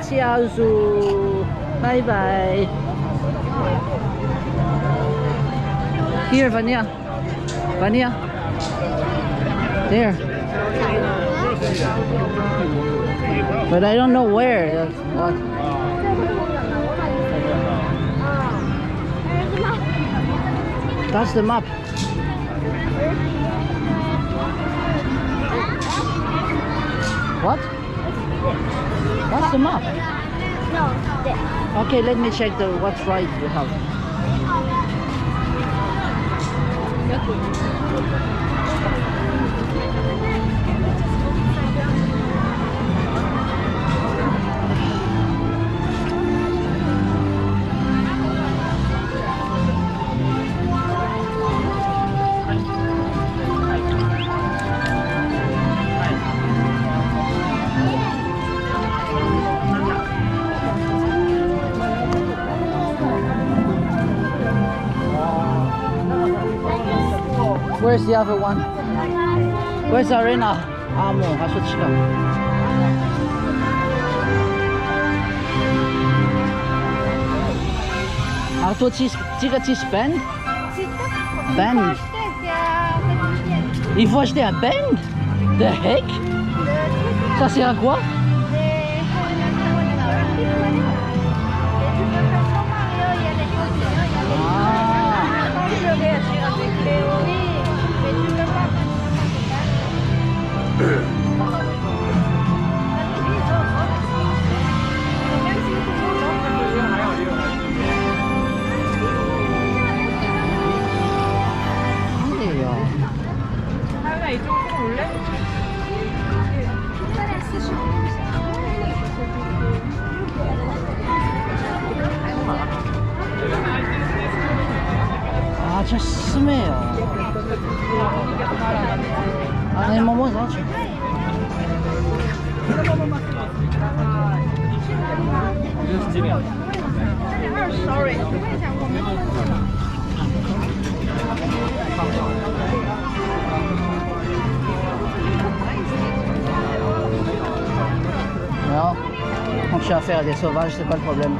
谢加入，拜拜。Here, Vania. Vania. There. But I don't know where. That's what. That's the map. What? That's the map. No, there. Okay, let me check what's right you have. Where's the other one? Where's the arena? 뭐 가서 치가. toi tu bend? Bend. Il faut acheter un bend? The heck? Ça sert à quoi? 아, 참 심해요. 아니, 뭐 사죠. Sorry. Non, quand je suis affaire à des sauvages, c'est pas le problème.